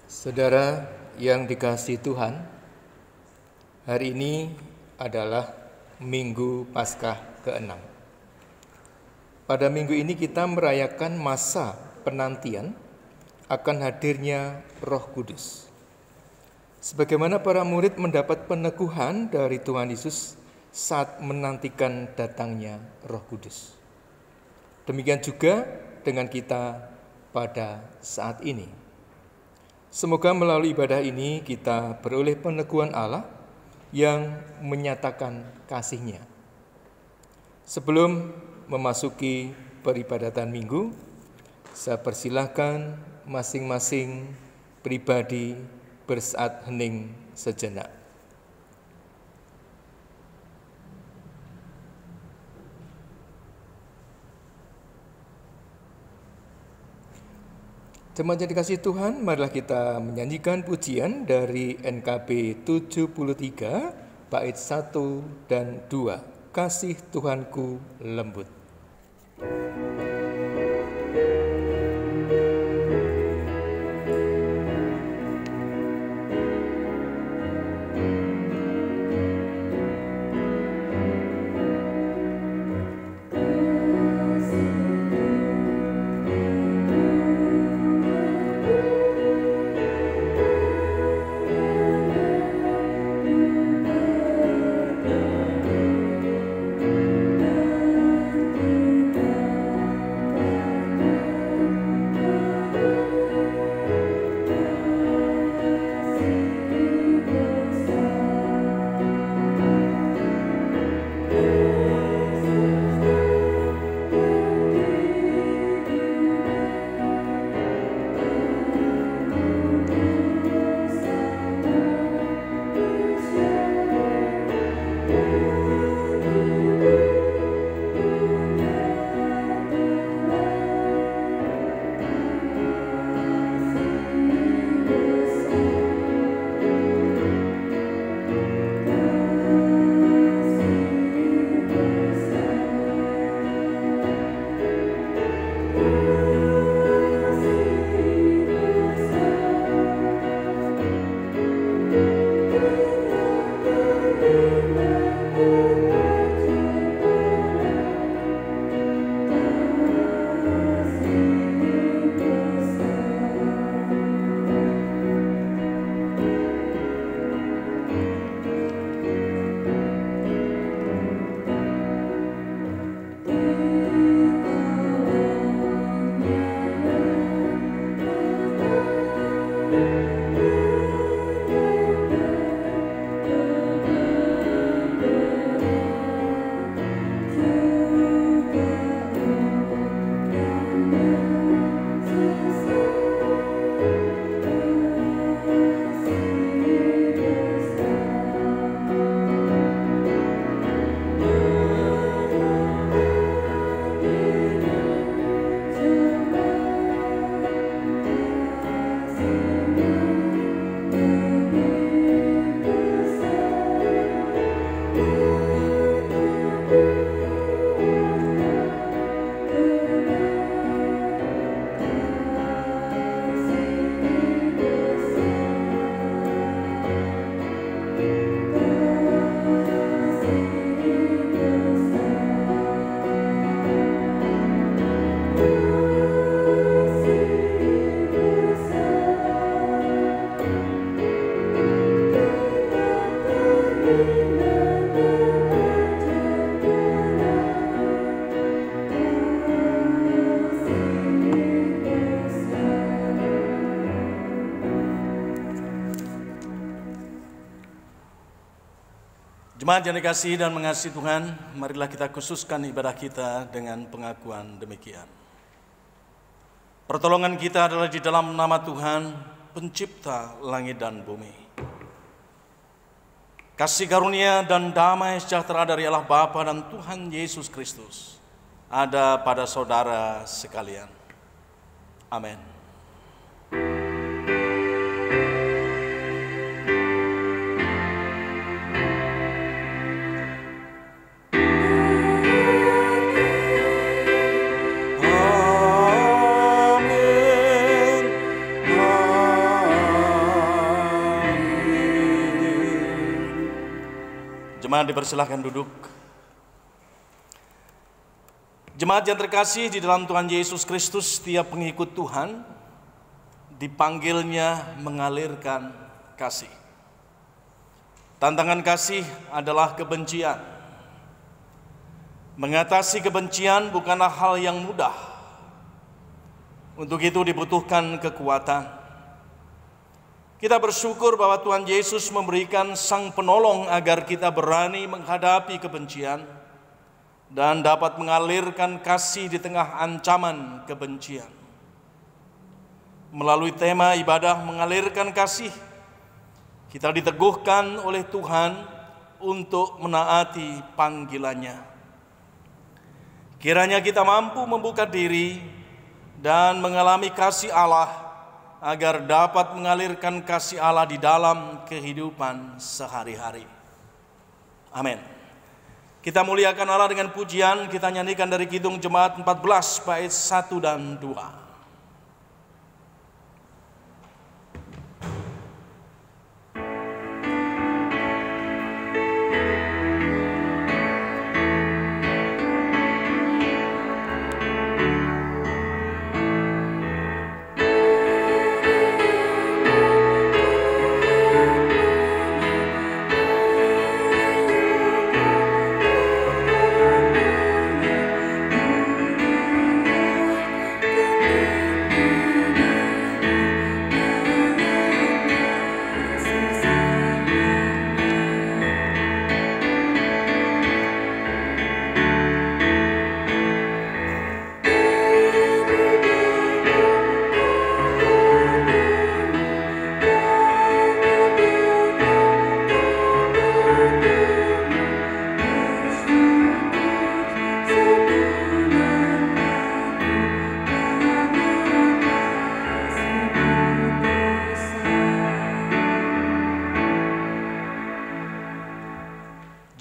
Saudara yang dikasihi Tuhan, hari ini adalah Minggu Paskah ke-6. Pada minggu ini kita merayakan masa penantian akan hadirnya Roh Kudus. Sebagaimana para murid mendapat peneguhan dari Tuhan Yesus saat menantikan datangnya Roh Kudus. Demikian juga dengan kita pada saat ini. Semoga melalui ibadah ini kita beroleh peneguhan Allah yang menyatakan kasih-Nya. Sebelum memasuki peribadatan minggu, saya persilahkan masing-masing pribadi bersaat hening sejenak. Jemaat yang dikasihi Tuhan, marilah kita menyanyikan pujian dari NKB 73 bait 1 dan 2. Kasih Tuhanku lembut. Jemaat yang dikasihi dan mengasihi Tuhan, marilah kita khususkan ibadah kita dengan pengakuan demikian. Pertolongan kita adalah di dalam nama Tuhan, pencipta langit dan bumi. Kasih karunia dan damai sejahtera dari Allah Bapa dan Tuhan Yesus Kristus ada pada saudara sekalian. Amin. Amin. Jemaat dipersilahkan duduk. Jemaat yang terkasih di dalam Tuhan Yesus Kristus, setiap pengikut Tuhan dipanggilnya mengalirkan kasih. Tantangan kasih adalah kebencian. Mengatasi kebencian bukanlah hal yang mudah. Untuk itu dibutuhkan kekuatan. Kita bersyukur bahwa Tuhan Yesus memberikan Sang Penolong agar kita berani menghadapi kebencian dan dapat mengalirkan kasih di tengah ancaman kebencian. Melalui tema ibadah mengalirkan kasih, kita diteguhkan oleh Tuhan untuk menaati panggilannya. Kiranya kita mampu membuka diri dan mengalami kasih Allah agar dapat mengalirkan kasih Allah di dalam kehidupan sehari-hari. Amin. Kita muliakan Allah dengan pujian, kita nyanyikan dari Kidung Jemaat 14 bait 1 dan 2.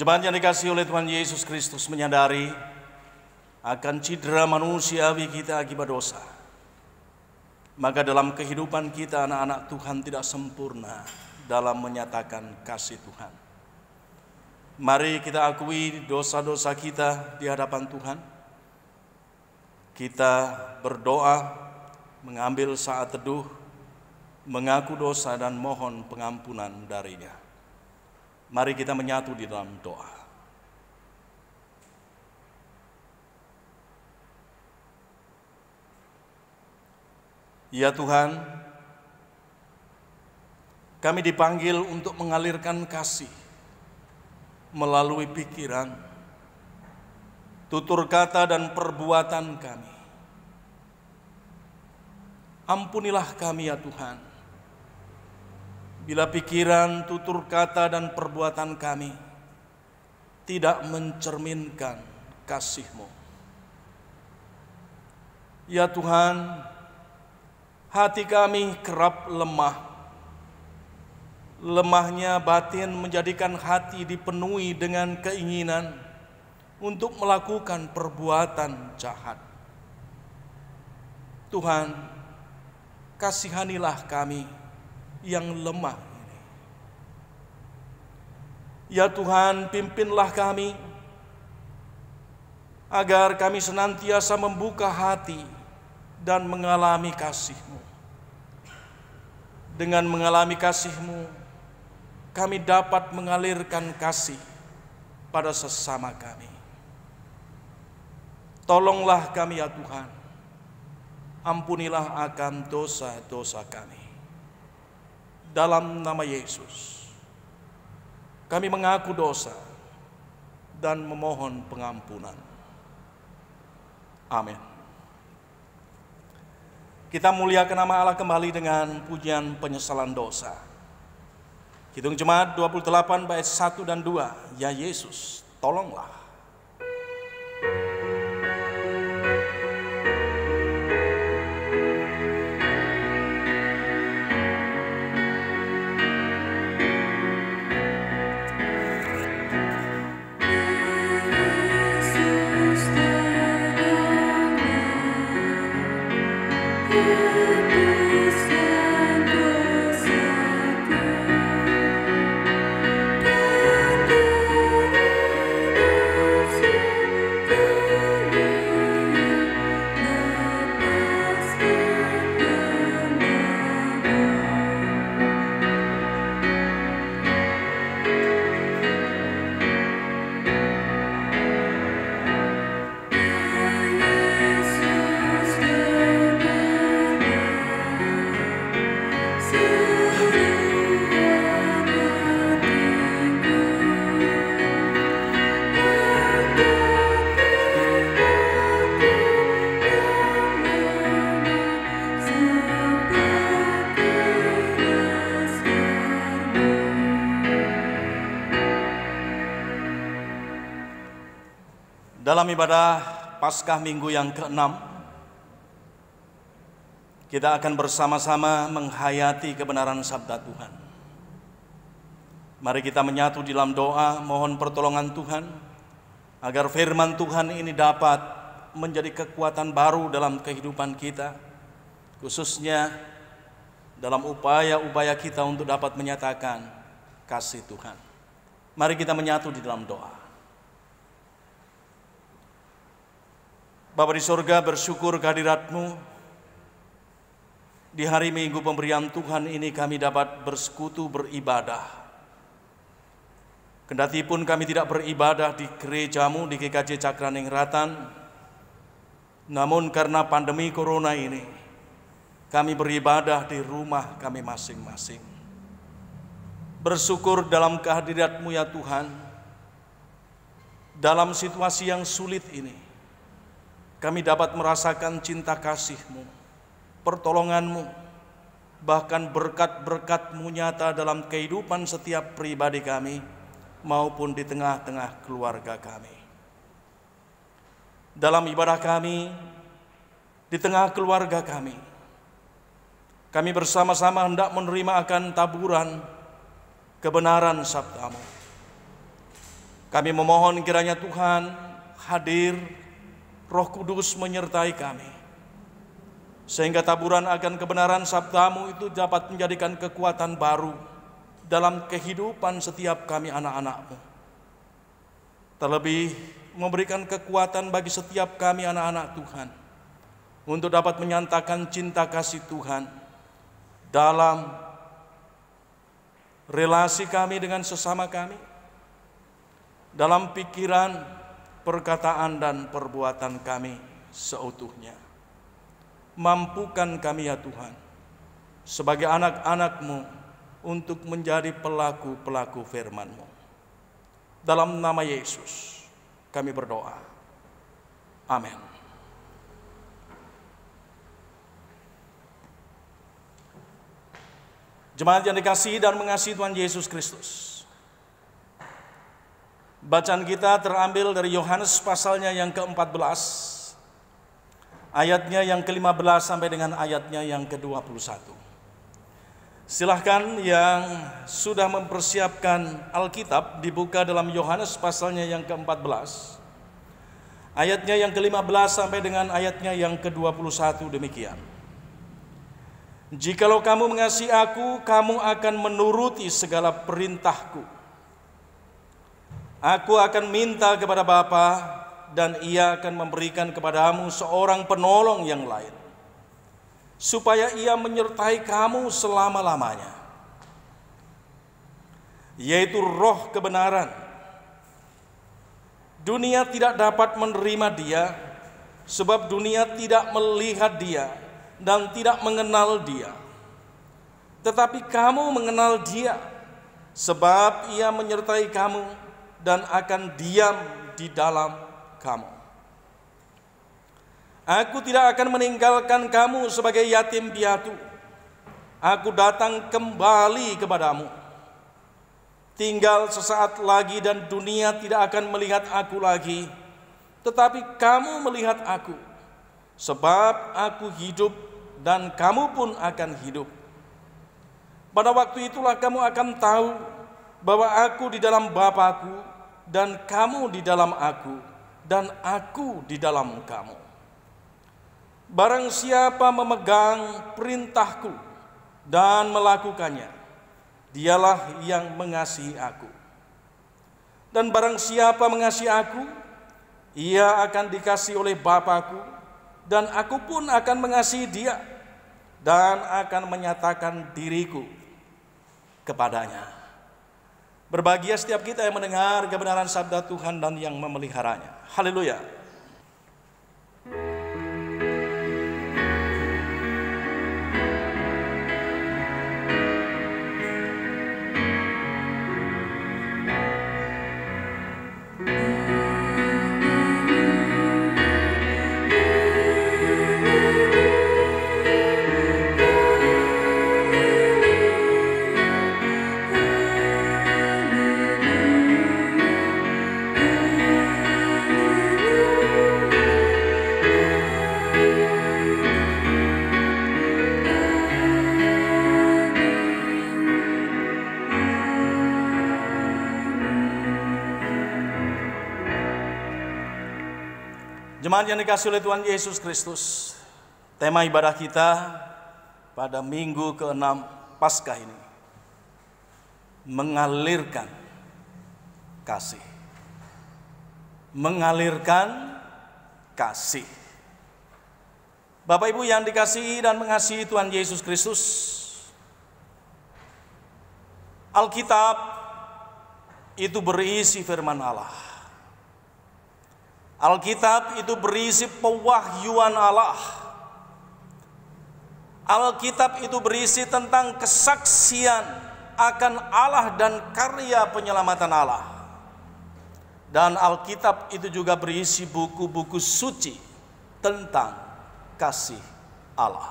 Jemaat yang dikasihi oleh Tuhan Yesus Kristus, menyadari akan cedera manusiawi kita akibat dosa. Maka dalam kehidupan kita anak-anak Tuhan tidak sempurna dalam menyatakan kasih Tuhan. Mari kita akui dosa-dosa kita di hadapan Tuhan. Kita berdoa, mengambil saat teduh, mengaku dosa dan mohon pengampunan darinya. Mari kita menyatu di dalam doa. Ya Tuhan, kami dipanggil untuk mengalirkan kasih melalui pikiran, tutur kata dan perbuatan kami. Ampunilah kami ya Tuhan, bila pikiran, tutur kata, dan perbuatan kami tidak mencerminkan kasih-Mu. Ya Tuhan, hati kami kerap lemah. Lemahnya batin menjadikan hati dipenuhi dengan keinginan untuk melakukan perbuatan jahat. Tuhan, kasihanilah kami yang lemah ini. Ya Tuhan, pimpinlah kami agar kami senantiasa membuka hati dan mengalami kasih-Mu. Dengan mengalami kasih-Mu, kami dapat mengalirkan kasih pada sesama kami. Tolonglah kami ya Tuhan, ampunilah akan dosa-dosa kami. Dalam nama Yesus, kami mengaku dosa dan memohon pengampunan. Amin. Kita muliakan nama Allah kembali dengan pujian penyesalan dosa. Kidung Jemaat 28 bait 1 dan 2. Ya Yesus, tolonglah. Ku Dalam ibadah Paskah minggu yang ke-6, kita akan bersama-sama menghayati kebenaran sabda Tuhan. Mari kita menyatu dalam doa, mohon pertolongan Tuhan, agar firman Tuhan ini dapat menjadi kekuatan baru dalam kehidupan kita, khususnya dalam upaya-upaya kita untuk dapat menyatakan kasih Tuhan. Mari kita menyatu di dalam doa. Bapa di sorga, bersyukur kehadirat-Mu. Di hari Minggu pemberian Tuhan ini kami dapat bersekutu beribadah. Kendatipun kami tidak beribadah di gereja-Mu, di GKJ Cakraningrat, namun karena pandemi corona ini, kami beribadah di rumah kami masing-masing. Bersyukur dalam kehadirat-Mu ya Tuhan, dalam situasi yang sulit ini, kami dapat merasakan cinta kasih-Mu, pertolongan-Mu, bahkan berkat-berkat-Mu nyata dalam kehidupan setiap pribadi kami, maupun di tengah-tengah keluarga kami. Dalam ibadah kami, di tengah keluarga kami bersama-sama hendak menerima akan taburan kebenaran sabda-Mu. Kami memohon kiranya Tuhan hadir, Roh Kudus menyertai kami, sehingga taburan akan kebenaran sabda-Mu itu dapat menjadikan kekuatan baru dalam kehidupan setiap kami anak-anak-Mu. Terlebih memberikan kekuatan bagi setiap kami anak-anak Tuhan untuk dapat menyatakan cinta kasih Tuhan dalam relasi kami dengan sesama kami, dalam pikiran, perkataan dan perbuatan kami seutuhnya. Mampukan kami ya Tuhan, sebagai anak-anak-Mu, untuk menjadi pelaku-pelaku firman-Mu. Dalam nama Yesus kami berdoa. Amin. Jemaat yang dikasihi dan mengasihi Tuhan Yesus Kristus, bacaan kita terambil dari Yohanes pasalnya yang ke-14, ayatnya yang ke-15 sampai dengan ayatnya yang ke-21. Silahkan yang sudah mempersiapkan Alkitab dibuka dalam Yohanes pasalnya yang ke-14, ayatnya yang ke-15 sampai dengan ayatnya yang ke-21 demikian. Jikalau kamu mengasihi aku, kamu akan menuruti segala perintahku. Aku akan minta kepada Bapa, dan Ia akan memberikan kepadamu seorang penolong yang lain, supaya Ia menyertai kamu selama-lamanya, yaitu Roh kebenaran. Dunia tidak dapat menerima Dia, sebab dunia tidak melihat Dia dan tidak mengenal Dia. Tetapi kamu mengenal Dia, sebab Ia menyertai kamu dan akan diam di dalam kamu. Aku tidak akan meninggalkan kamu sebagai yatim piatu. Aku datang kembali kepadamu. Tinggal sesaat lagi dan dunia tidak akan melihat aku lagi, tetapi kamu melihat aku, sebab aku hidup dan kamu pun akan hidup. Pada waktu itulah kamu akan tahu bahwa aku di dalam Bapa-Ku, dan kamu di dalam aku, dan aku di dalam kamu. Barang siapa memegang perintahku dan melakukannya, dialah yang mengasihi aku. Dan barang siapa mengasihi aku, ia akan dikasihi oleh Bapa-Ku, dan aku pun akan mengasihi dia, dan akan menyatakan diriku kepadanya. Berbahagia setiap kita yang mendengar kebenaran sabda Tuhan dan yang memeliharanya. Haleluya. Jemaat yang dikasihi oleh Tuhan Yesus Kristus, tema ibadah kita pada minggu ke-6 Paskah ini, mengalirkan kasih. Mengalirkan kasih. Bapak Ibu yang dikasihi dan mengasihi Tuhan Yesus Kristus, Alkitab itu berisi firman Allah. Alkitab itu berisi pewahyuan Allah. Alkitab itu berisi tentang kesaksian akan Allah dan karya penyelamatan Allah. Dan Alkitab itu juga berisi buku-buku suci tentang kasih Allah.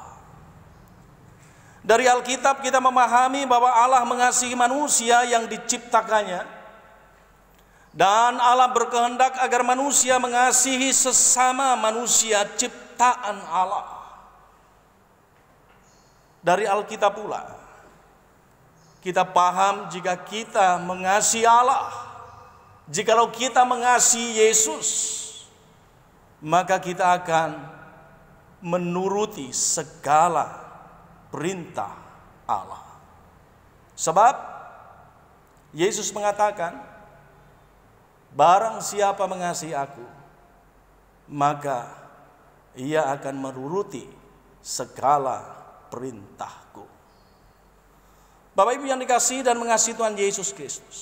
Dari Alkitab kita memahami bahwa Allah mengasihi manusia yang diciptakannya, dan Allah berkehendak agar manusia mengasihi sesama manusia ciptaan Allah. Dari Alkitab pula kita paham jika kita mengasihi Allah, jikalau kita mengasihi Yesus, maka kita akan menuruti segala perintah Allah. Sebab Yesus mengatakan, barang siapa mengasihi aku, maka ia akan menuruti segala perintahku. Bapak Ibu yang dikasihi dan mengasihi Tuhan Yesus Kristus,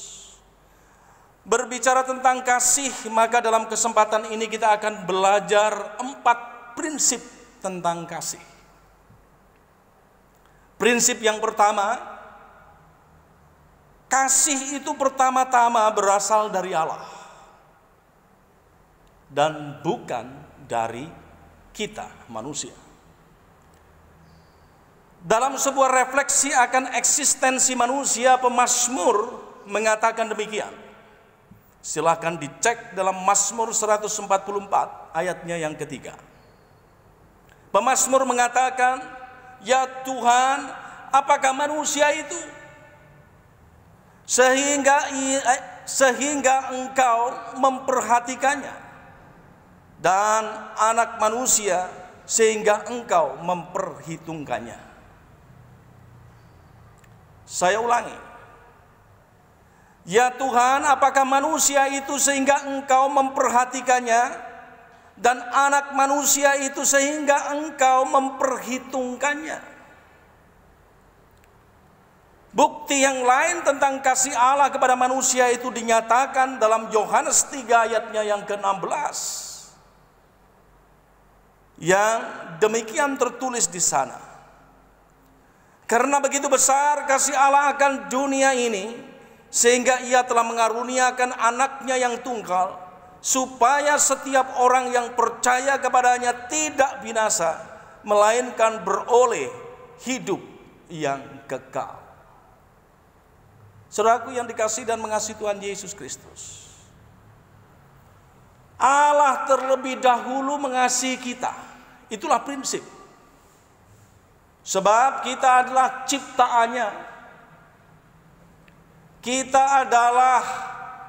berbicara tentang kasih, maka dalam kesempatan ini kita akan belajar 4 prinsip tentang kasih. Prinsip yang pertama, kasih itu pertama-tama berasal dari Allah dan bukan dari kita manusia. Dalam sebuah refleksi akan eksistensi manusia, pemazmur mengatakan demikian. Silakan dicek dalam Mazmur 144 ayatnya yang ketiga. Pemazmur mengatakan, ya Tuhan, apakah manusia itu sehingga Engkau memperhatikannya, dan anak manusia sehingga Engkau memperhitungkannya. Saya ulangi. Ya Tuhan, apakah manusia itu sehingga Engkau memperhatikannya, dan anak manusia itu sehingga Engkau memperhitungkannya. Bukti yang lain tentang kasih Allah kepada manusia itu dinyatakan dalam Yohanes 3 ayatnya yang ke-16. Yang demikian tertulis di sana. Karena begitu besar kasih Allah akan dunia ini, sehingga ia telah mengaruniakan anaknya yang tunggal, supaya setiap orang yang percaya kepadanya tidak binasa, melainkan beroleh hidup yang kekal. Saudaraku yang dikasihi dan mengasihi Tuhan Yesus Kristus, Allah terlebih dahulu mengasihi kita. Itulah prinsip. Sebab kita adalah ciptaannya. Kita adalah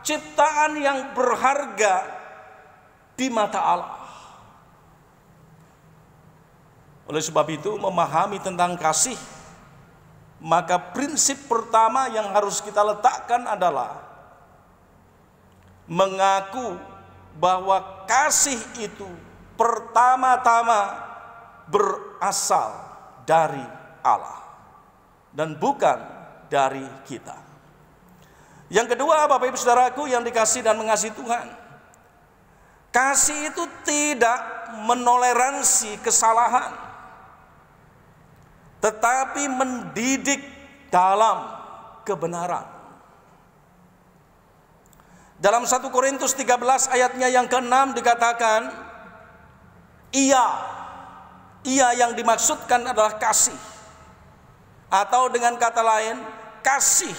ciptaan yang berharga di mata Allah. Oleh sebab itu, memahami tentang kasih, maka prinsip pertama yang harus kita letakkan adalah mengaku bahwa kasih itu pertama-tama berasal dari Allah dan bukan dari kita. Yang kedua, Bapak Ibu Saudaraku yang dikasihi dan mengasihi Tuhan, kasih itu tidak menoleransi kesalahan, tetapi mendidik dalam kebenaran. Dalam 1 Korintus 13 ayatnya yang ke-6 dikatakan, ia yang dimaksudkan adalah kasih. Atau dengan kata lain, kasih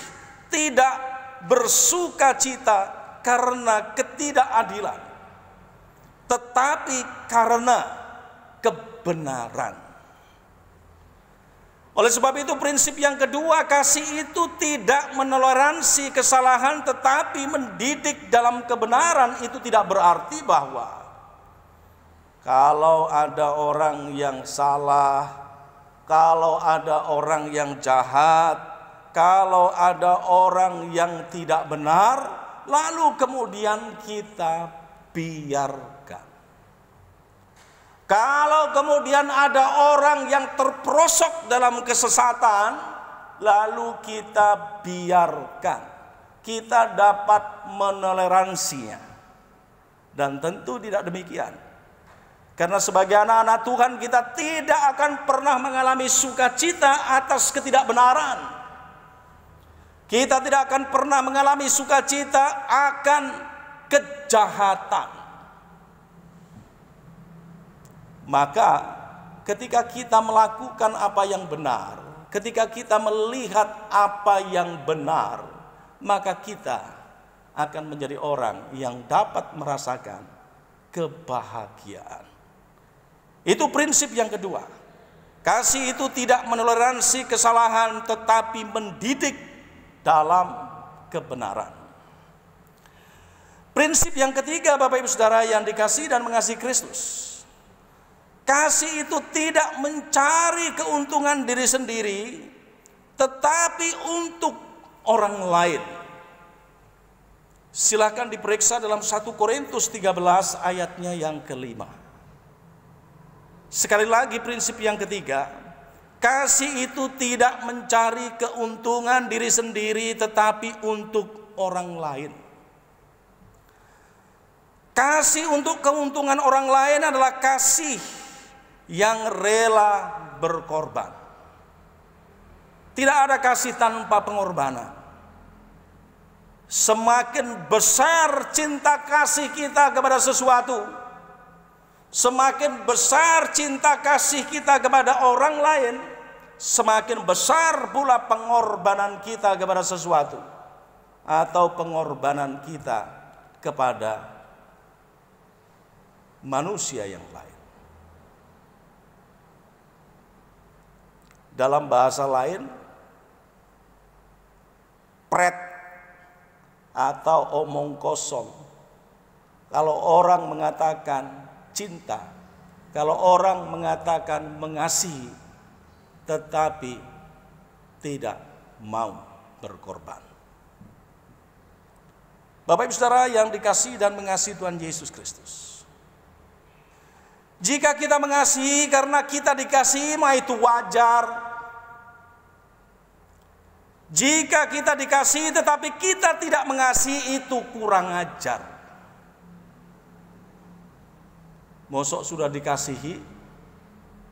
tidak bersukacita karena ketidakadilan, tetapi karena kebenaran. Oleh sebab itu prinsip yang kedua, kasih itu tidak menoleransi kesalahan tetapi mendidik dalam kebenaran. Itu tidak berarti bahwa Kalau ada orang yang salah, kalau ada orang yang jahat, kalau ada orang yang tidak benar, lalu kemudian kita biarkan. Kalau kemudian ada orang yang terperosok dalam kesesatan, lalu kita biarkan. Kita dapat menoleransinya. Dan tentu tidak demikian. Karena sebagai anak-anak Tuhan kita tidak akan pernah mengalami sukacita atas ketidakbenaran. Kita tidak akan pernah mengalami sukacita akan kejahatan. Maka ketika kita melakukan apa yang benar, ketika kita melihat apa yang benar, maka kita akan menjadi orang yang dapat merasakan kebahagiaan. Itu prinsip yang kedua. Kasih itu tidak menoleransi kesalahan, tetapi mendidik dalam kebenaran. Prinsip yang ketiga, Bapak Ibu Saudara yang dikasihi dan mengasihi Kristus. Kasih itu tidak mencari keuntungan diri sendiri, tetapi untuk orang lain. Silakan diperiksa dalam 1 Korintus 13 ayatnya yang kelima. Sekali lagi prinsip yang ketiga, kasih itu tidak mencari keuntungan diri sendiri tetapi untuk orang lain. Kasih untuk keuntungan orang lain adalah kasih yang rela berkorban. Tidak ada kasih tanpa pengorbanan. Semakin besar cinta kasih kita kepada sesuatu, semakin besar cinta kasih kita kepada orang lain, semakin besar pula pengorbanan kita kepada sesuatu atau pengorbanan kita kepada manusia yang lain. Dalam bahasa lain, pret atau omong kosong. Kalau orang mengatakan cinta, kalau orang mengatakan mengasihi, tetapi tidak mau berkorban. Bapak Ibu Saudara yang dikasihi dan mengasihi Tuhan Yesus Kristus. Jika kita mengasihi karena kita dikasihi, maka itu wajar. Jika kita dikasihi tetapi kita tidak mengasihi, itu kurang ajar. Mosok sudah dikasihi,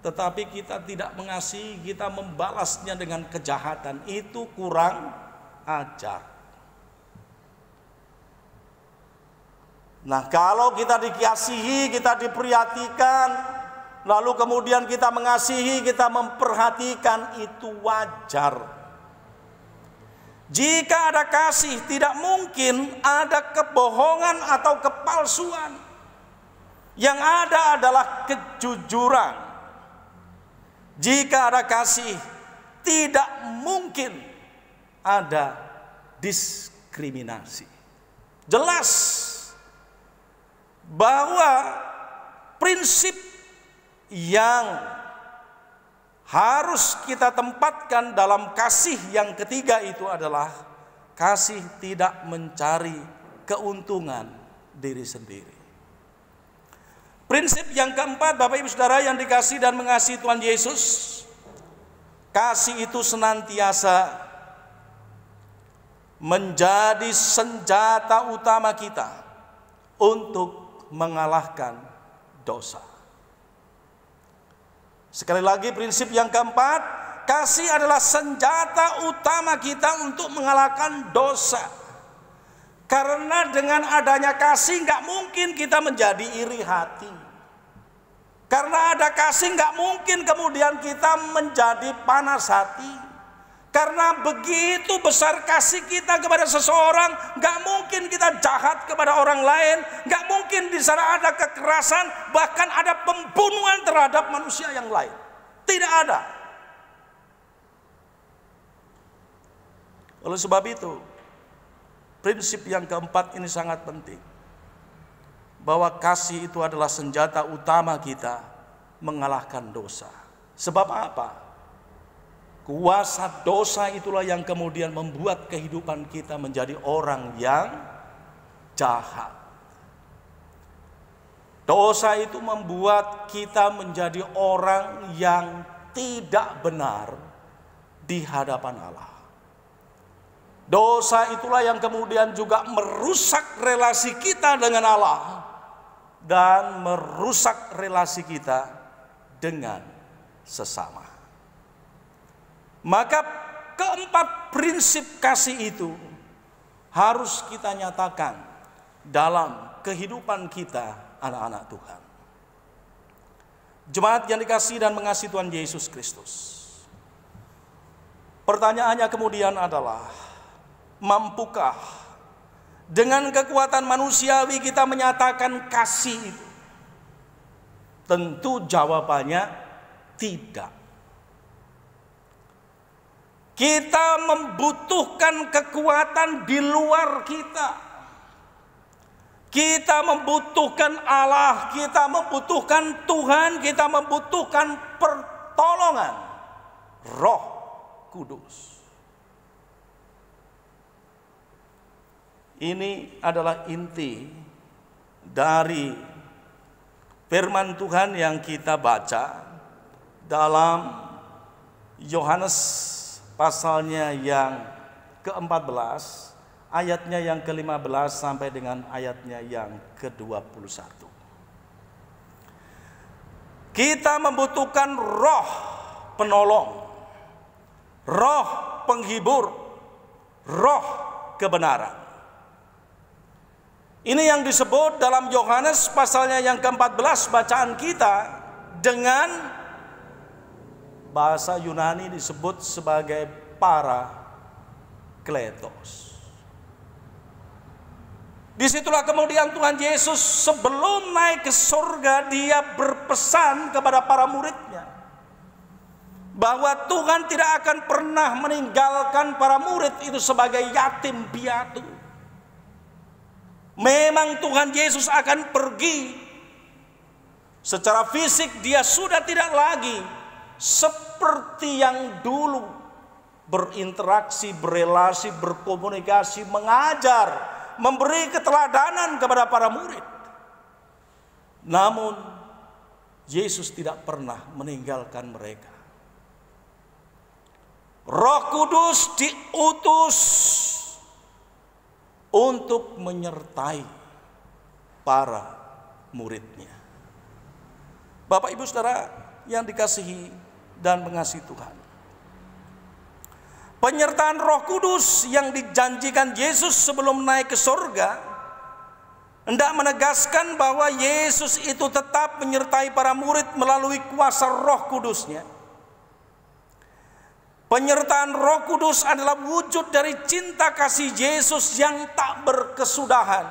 tetapi kita tidak mengasihi, kita membalasnya dengan kejahatan, itu kurang ajar. Nah, kalau kita dikasihi, kita diperhatikan, lalu kemudian kita mengasihi, kita memperhatikan, itu wajar. Jika ada kasih, tidak mungkin ada kebohongan atau kepalsuan. Yang ada adalah kejujuran. Jika ada kasih, tidak mungkin ada diskriminasi. Jelas bahwa prinsip yang harus kita tempatkan dalam kasih yang ketiga itu adalah kasih tidak mencari keuntungan diri sendiri. Prinsip yang keempat, Bapak Ibu Saudara yang dikasihi dan mengasihi Tuhan Yesus, kasih itu senantiasa menjadi senjata utama kita untuk mengalahkan dosa. Sekali lagi prinsip yang keempat, kasih adalah senjata utama kita untuk mengalahkan dosa. Karena dengan adanya kasih nggak mungkin kita menjadi iri hati. Karena ada kasih nggak mungkin kemudian kita menjadi panas hati. Karena begitu besar kasih kita kepada seseorang, nggak mungkin kita jahat kepada orang lain, nggak mungkin di sana ada kekerasan, bahkan ada pembunuhan terhadap manusia yang lain. Tidak ada. Oleh sebab itu, prinsip yang keempat ini sangat penting. bahwa kasih itu adalah senjata utama kita mengalahkan dosa. Sebab apa? Kuasa dosa itulah yang kemudian membuat kehidupan kita menjadi orang yang jahat. Dosa itu membuat kita menjadi orang yang tidak benar di hadapan Allah. Dosa itulah yang kemudian juga merusak relasi kita dengan Allah dan merusak relasi kita dengan sesama. Maka keempat prinsip kasih itu harus kita nyatakan dalam kehidupan kita, anak-anak Tuhan. Jemaat yang dikasihi dan mengasihi Tuhan Yesus Kristus. Pertanyaannya kemudian adalah, mampukah dengan kekuatan manusiawi kita menyatakan kasih itu? Tentu jawabannya tidak. Kita membutuhkan kekuatan di luar kita. Kita membutuhkan Allah, kita membutuhkan Tuhan, kita membutuhkan pertolongan Roh Kudus. Ini adalah inti dari firman Tuhan yang kita baca dalam Yohanes pasalnya yang ke-14, ayatnya yang ke-15 sampai dengan ayatnya yang ke-21. Kita membutuhkan roh penolong, roh penghibur, roh kebenaran. Ini yang disebut dalam Yohanes pasalnya yang ke-14 bacaan kita dengan bahasa Yunani disebut sebagai Parakletos. Disitulah kemudian Tuhan Yesus sebelum naik ke surga, dia berpesan kepada para muridnya bahwa Tuhan tidak akan pernah meninggalkan para murid itu sebagai yatim piatu. Memang Tuhan Yesus akan pergi secara fisik, dia sudah tidak lagi seperti yang dulu berinteraksi, berelasi, berkomunikasi, mengajar, memberi keteladanan kepada para murid. Namun Yesus tidak pernah meninggalkan mereka. Roh Kudus diutus untuk menyertai para muridnya. Bapak Ibu Saudara yang dikasihi dan mengasihi Tuhan, penyertaan Roh Kudus yang dijanjikan Yesus sebelum naik ke surga hendak menegaskan bahwa Yesus itu tetap menyertai para murid melalui kuasa Roh Kudusnya. Penyertaan Roh Kudus adalah wujud dari cinta kasih Yesus yang tak berkesudahan,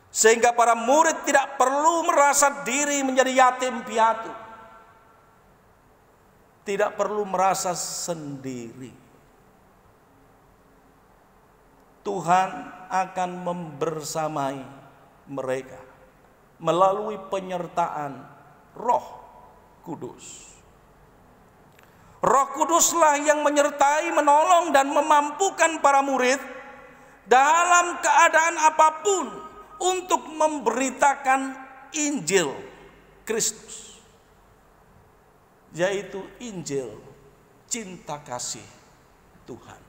sehingga para murid tidak perlu merasa diri menjadi yatim piatu, tidak perlu merasa sendiri. Tuhan akan membersamai mereka melalui penyertaan Roh Kudus. Roh Kuduslah yang menyertai, menolong, dan memampukan para murid dalam keadaan apapun untuk memberitakan Injil Kristus, yaitu Injil cinta kasih Tuhan.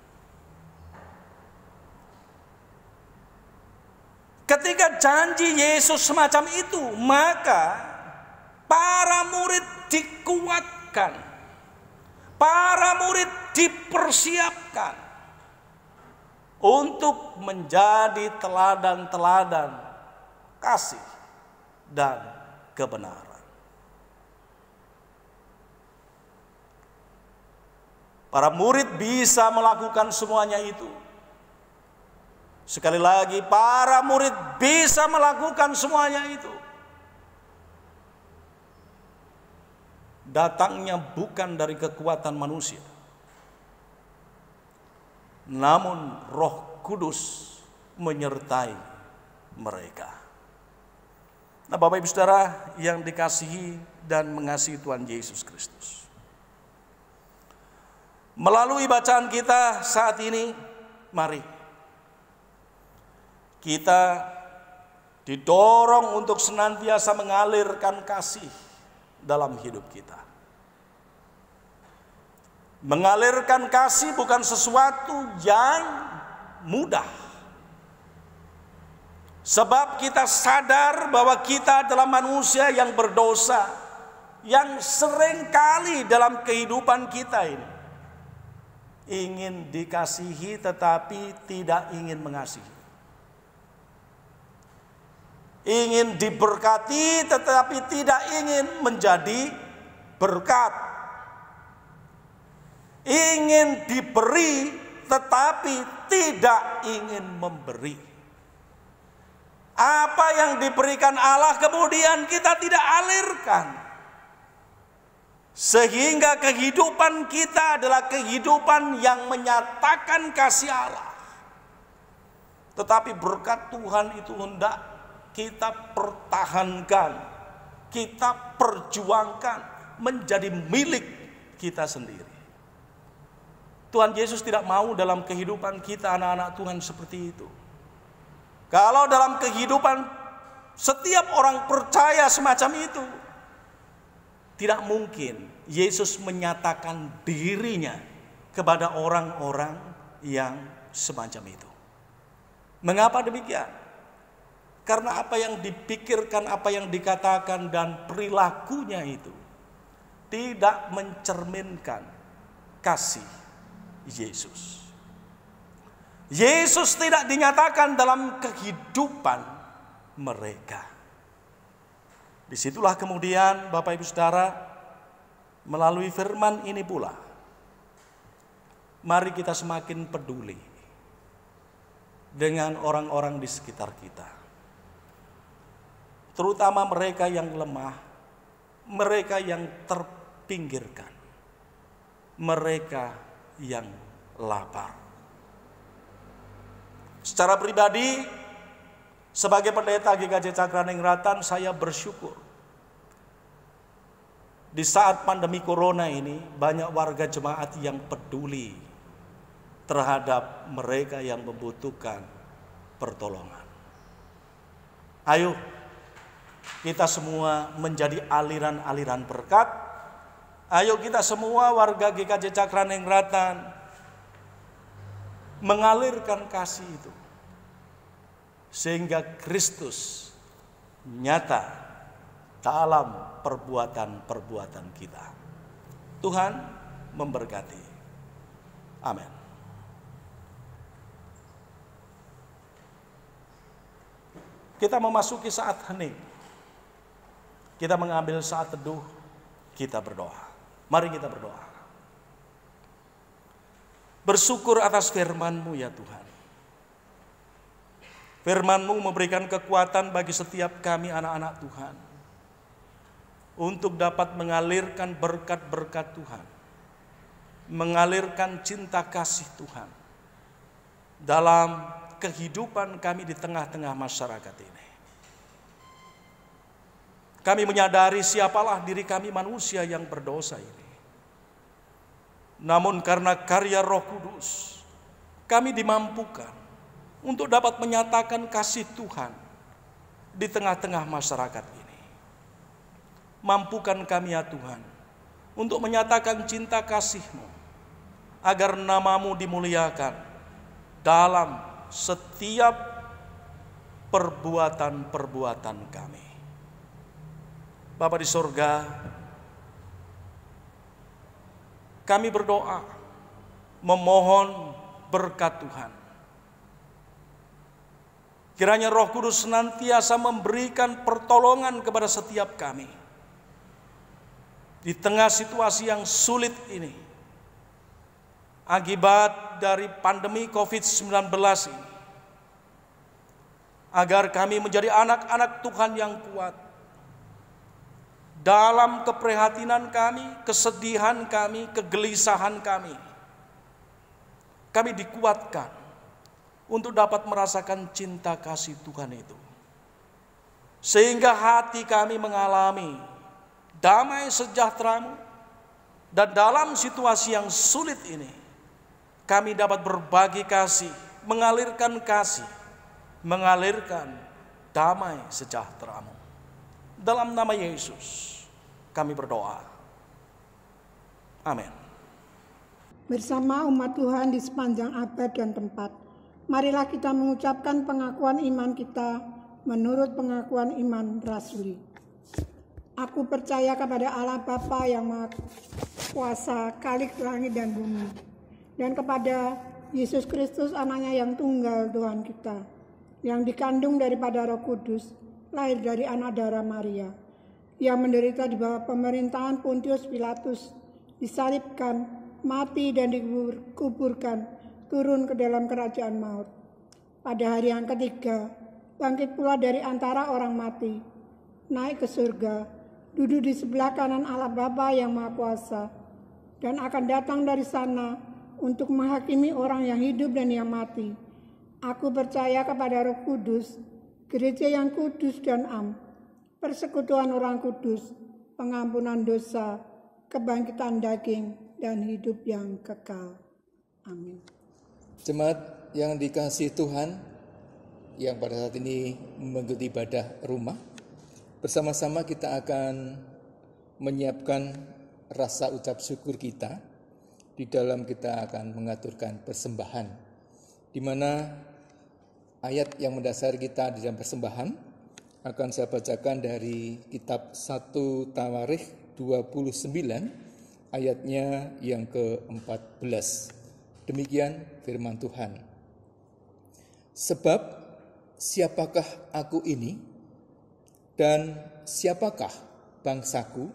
Ketika janji Yesus semacam itu, maka para murid dikuatkan. Para murid dipersiapkan untuk menjadi teladan-teladan kasih dan kebenaran. Para murid bisa melakukan semuanya itu. Sekali lagi, para murid bisa melakukan semuanya itu. Datangnya bukan dari kekuatan manusia, namun Roh Kudus menyertai mereka. Nah, Bapak Ibu Saudara yang dikasihi dan mengasihi Tuhan Yesus Kristus, melalui bacaan kita saat ini, mari kita didorong untuk senantiasa mengalirkan kasih dalam hidup kita. Mengalirkan kasih bukan sesuatu yang mudah. Sebab kita sadar bahwa kita adalah manusia yang berdosa, yang seringkali dalam kehidupan kita ini ingin dikasihi tetapi tidak ingin mengasihi. Ingin diberkati tetapi tidak ingin menjadi berkat. Ingin diberi tetapi tidak ingin memberi. Apa yang diberikan Allah kemudian kita tidak alirkan. Sehingga kehidupan kita adalah kehidupan yang menyatakan kasih Allah. Tetapi berkat Tuhan itu hendak kita pertahankan, kita perjuangkan menjadi milik kita sendiri. Tuhan Yesus tidak mau dalam kehidupan kita anak-anak Tuhan seperti itu. Kalau dalam kehidupan setiap orang percaya semacam itu, tidak mungkin Yesus menyatakan dirinya kepada orang-orang yang semacam itu. Mengapa demikian? Karena apa yang dipikirkan, apa yang dikatakan dan perilakunya itu tidak mencerminkan kasih Yesus. Yesus tidak dinyatakan dalam kehidupan mereka. Disitulah kemudian Bapak Ibu Saudara, melalui firman ini pula, mari kita semakin peduli dengan orang-orang di sekitar kita. Terutama mereka yang lemah, mereka yang terpinggirkan, mereka yang lapar. Secara pribadi, sebagai pendeta GKJ Cakraningrat, saya bersyukur di saat pandemi corona ini banyak warga jemaat yang peduli terhadap mereka yang membutuhkan pertolongan. Ayo kita semua menjadi aliran-aliran berkat. Ayo kita semua warga GKJ Cakraningrat mengalirkan kasih itu, sehingga Kristus nyata dalam perbuatan-perbuatan kita. Tuhan memberkati. Amin. Kita memasuki saat hening. Kita mengambil saat teduh, kita berdoa. Mari kita berdoa. Bersyukur atas firman-Mu ya Tuhan. Firman-Mu memberikan kekuatan bagi setiap kami anak-anak Tuhan untuk dapat mengalirkan berkat-berkat Tuhan, mengalirkan cinta kasih Tuhan dalam kehidupan kami di tengah-tengah masyarakat ini. Kami menyadari siapalah diri kami manusia yang berdosa ini. Namun karena karya Roh Kudus, kami dimampukan untuk dapat menyatakan kasih Tuhan di tengah-tengah masyarakat ini. Mampukan kami ya Tuhan untuk menyatakan cinta kasih-Mu, agar nama-Mu dimuliakan dalam setiap perbuatan-perbuatan kami. Bapa di sorga, kami berdoa, memohon berkat Tuhan. Kiranya Roh Kudus senantiasa memberikan pertolongan kepada setiap kami. Di tengah situasi yang sulit ini, akibat dari pandemi COVID-19 ini, agar kami menjadi anak-anak Tuhan yang kuat. Dalam keprihatinan kami, kesedihan kami, kegelisahan kami dikuatkan untuk dapat merasakan cinta kasih Tuhan itu. sehingga hati kami mengalami damai sejahtera-Mu, dan dalam situasi yang sulit ini kami dapat berbagi kasih, mengalirkan damai sejahtera-Mu. Dalam nama Yesus kami berdoa. Amin. Bersama umat Tuhan di sepanjang abad dan tempat, marilah kita mengucapkan pengakuan iman kita menurut pengakuan iman rasuli. Aku percaya kepada Allah Bapa yang Maha Kuasa, Khalik langit dan bumi, dan kepada Yesus Kristus, Anaknya yang tunggal, Tuhan kita, yang dikandung daripada Roh Kudus, lahir dari anak darah Maria, yang menderita di bawah pemerintahan Pontius Pilatus, disalibkan, mati dan dikuburkan, turun ke dalam kerajaan maut. Pada hari yang ketiga, bangkit pula dari antara orang mati, naik ke surga, duduk di sebelah kanan Allah Bapa yang Maha Kuasa, dan akan datang dari sana untuk menghakimi orang yang hidup dan yang mati. Aku percaya kepada Roh Kudus, gereja yang kudus dan am, persekutuan orang kudus, pengampunan dosa, kebangkitan daging, dan hidup yang kekal. Amin. Jemaat yang dikasihi Tuhan, yang pada saat ini mengikuti ibadah rumah, bersama-sama kita akan menyiapkan rasa ucap syukur kita. Di dalam kita akan mengaturkan persembahan, di mana ayat yang mendasari kita di dalam persembahan akan saya bacakan dari kitab 1 Tawarikh 29 ayatnya yang ke-14. Demikian firman Tuhan. Sebab siapakah aku ini dan siapakah bangsaku,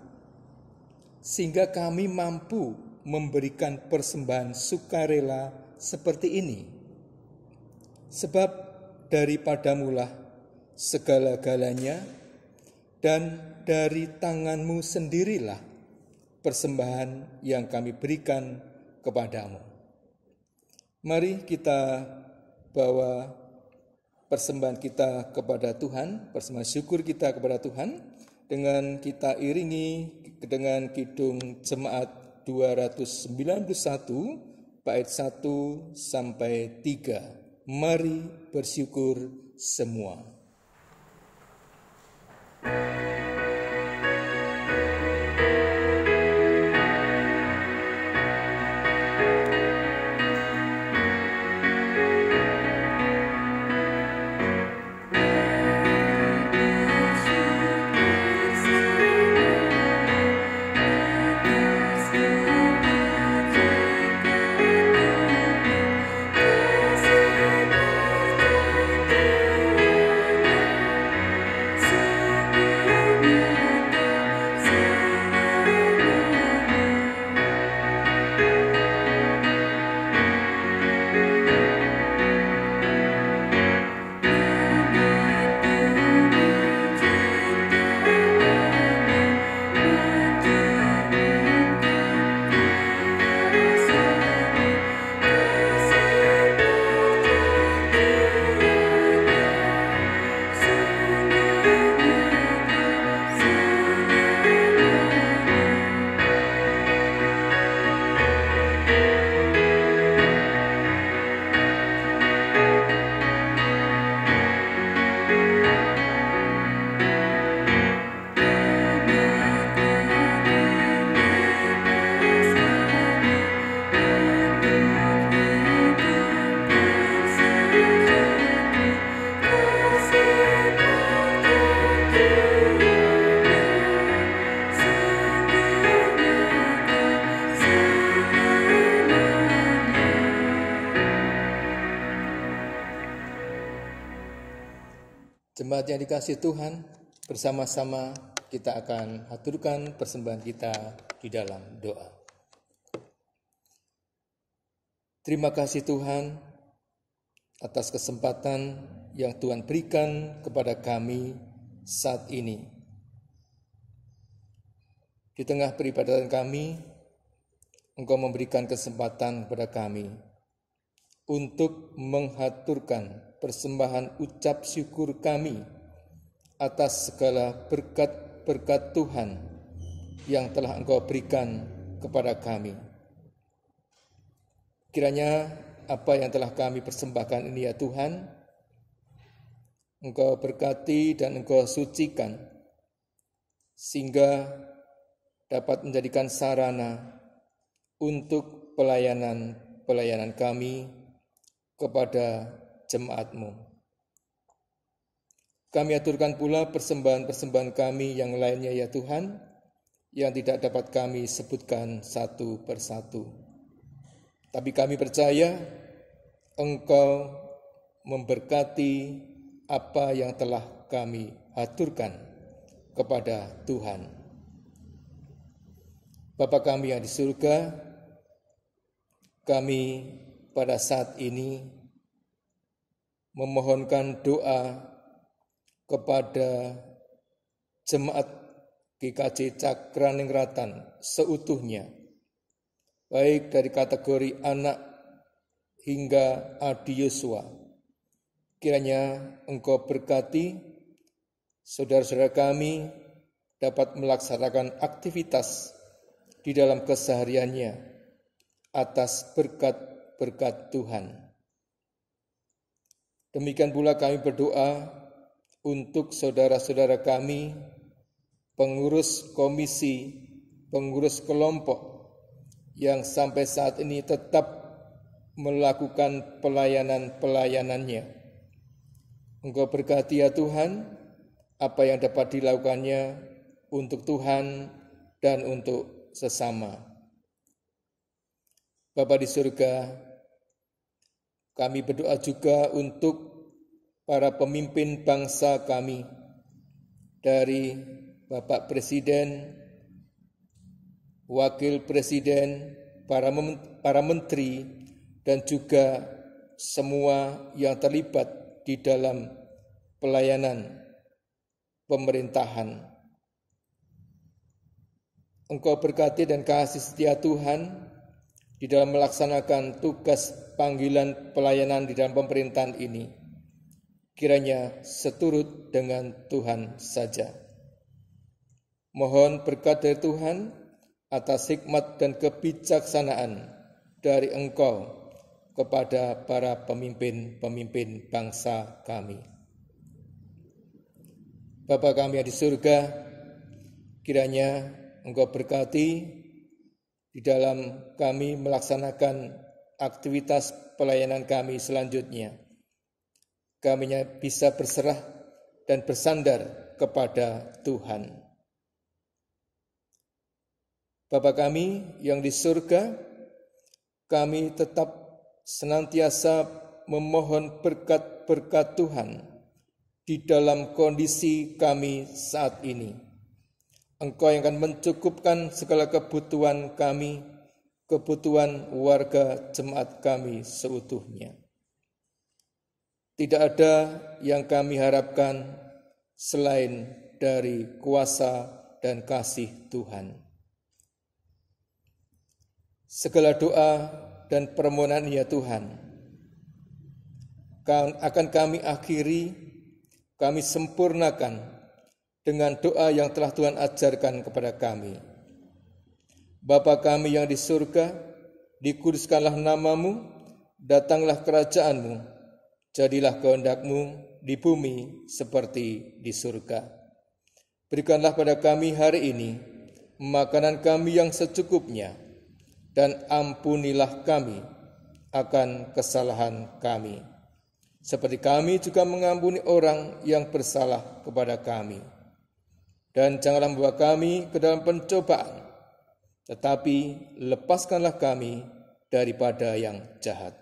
sehingga kami mampu memberikan persembahan sukarela seperti ini? Sebab daripadamulah segala-galanya, dan dari tanganmu sendirilah persembahan yang kami berikan kepadamu. Mari kita bawa persembahan kita kepada Tuhan, persembahan syukur kita kepada Tuhan, dengan kita iringi dengan kidung jemaat 291 bait 1 sampai 3. Mari bersyukur semua. Jemaat yang dikasihi Tuhan, bersama-sama kita akan haturkan persembahan kita di dalam doa. Terima kasih Tuhan atas kesempatan yang Tuhan berikan kepada kami saat ini. Di tengah peribadatan kami, Engkau memberikan kesempatan kepada kami untuk menghaturkan persembahan ucap syukur kami atas segala berkat-berkat Tuhan yang telah Engkau berikan kepada kami. Kiranya apa yang telah kami persembahkan ini ya Tuhan, Engkau berkati dan Engkau sucikan, sehingga dapat menjadikan sarana untuk pelayanan kami kepada jemaat-Mu. Kami aturkan pula persembahan-persembahan kami yang lainnya ya Tuhan, yang tidak dapat kami sebutkan satu persatu. Tapi kami percaya Engkau memberkati apa yang telah kami aturkan kepada Tuhan. Bapa kami yang di surga, kami pada saat ini memohonkan doa kepada jemaat GKJ Cakraningrat seutuhnya, baik dari kategori anak hingga Adi Yosua. Kiranya Engkau berkati saudara-saudara kami dapat melaksanakan aktivitas di dalam kesehariannya atas berkat-berkat Tuhan. Demikian pula kami berdoa untuk saudara-saudara kami, pengurus komisi, pengurus kelompok yang sampai saat ini tetap melakukan pelayanannya. Engkau berkati ya Tuhan, apa yang dapat dilakukannya untuk Tuhan dan untuk sesama. Bapa di surga, kami berdoa juga untuk para pemimpin bangsa kami, dari Bapak Presiden, Wakil Presiden, para menteri, dan juga semua yang terlibat di dalam pelayanan pemerintahan. Engkau berkati dan kasih setia Tuhan di dalam melaksanakan tugas panggilan pelayanan di dalam pemerintahan ini. Kiranya seturut dengan Tuhan saja. Mohon berkat dari Tuhan atas hikmat dan kebijaksanaan dari Engkau kepada para pemimpin bangsa kami. Bapa kami yang di surga, kiranya Engkau berkati di dalam kami melaksanakan aktivitas pelayanan kami selanjutnya. Kami bisa berserah dan bersandar kepada Tuhan. Bapa kami yang di surga, kami tetap senantiasa memohon berkat-berkat Tuhan di dalam kondisi kami saat ini. Engkau yang akan mencukupkan segala kebutuhan kami, kebutuhan warga jemaat kami seutuhnya. Tidak ada yang kami harapkan selain dari kuasa dan kasih Tuhan. Segala doa dan permohonan ya Tuhan akan kami akhiri, kami sempurnakan dengan doa yang telah Tuhan ajarkan kepada kami. Bapa kami yang di surga, dikuduskanlah nama-Mu, datanglah kerajaan-Mu, jadilah kehendak-Mu di bumi seperti di surga. Berikanlah pada kami hari ini makanan kami yang secukupnya, dan ampunilah kami akan kesalahan kami, seperti kami juga mengampuni orang yang bersalah kepada kami. Dan janganlah membawa kami ke dalam pencobaan, tetapi lepaskanlah kami daripada yang jahat.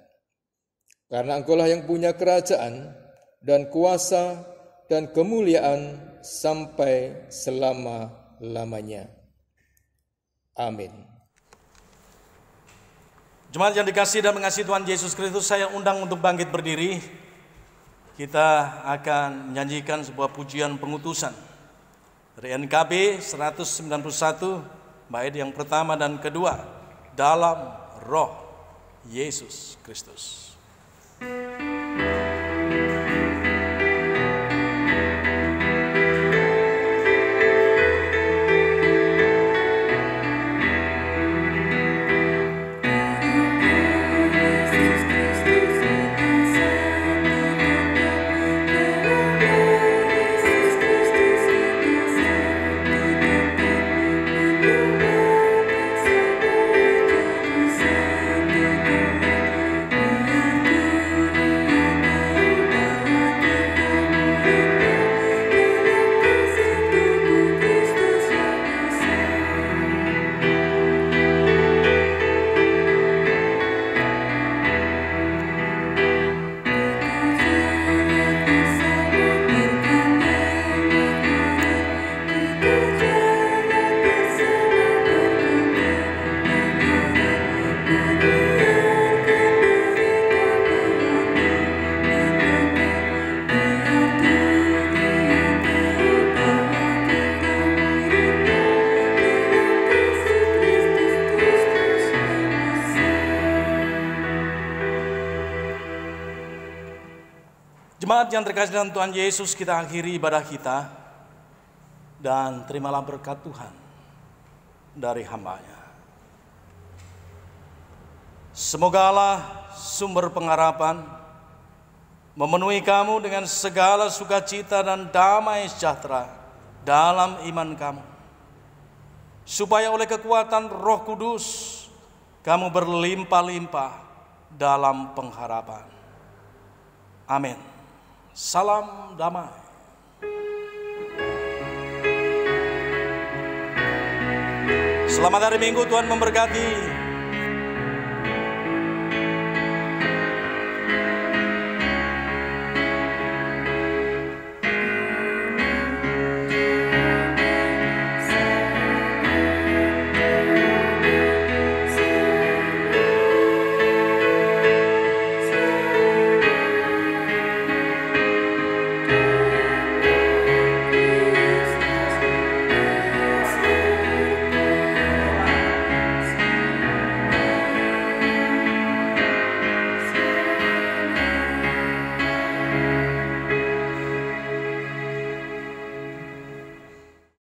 Karena Engkaulah yang punya kerajaan dan kuasa dan kemuliaan sampai selama-lamanya. Amin. Jemaat yang dikasihi dan mengasihi Tuhan Yesus Kristus, saya undang untuk bangkit berdiri. Kita akan menyanyikan sebuah pujian pengutusan dari NKB 191, bait yang pertama dan kedua, Dalam Roh Yesus Kristus. Jemaat yang terkasih dalam Tuhan Yesus, kita akhiri ibadah kita dan terimalah berkat Tuhan dari hamba-Nya. Semoga Allah sumber pengharapan memenuhi kamu dengan segala sukacita dan damai sejahtera dalam iman kamu, supaya oleh kekuatan Roh Kudus kamu berlimpah-limpah dalam pengharapan. Amin. Salam damai. Selamat hari Minggu, Tuhan memberkati.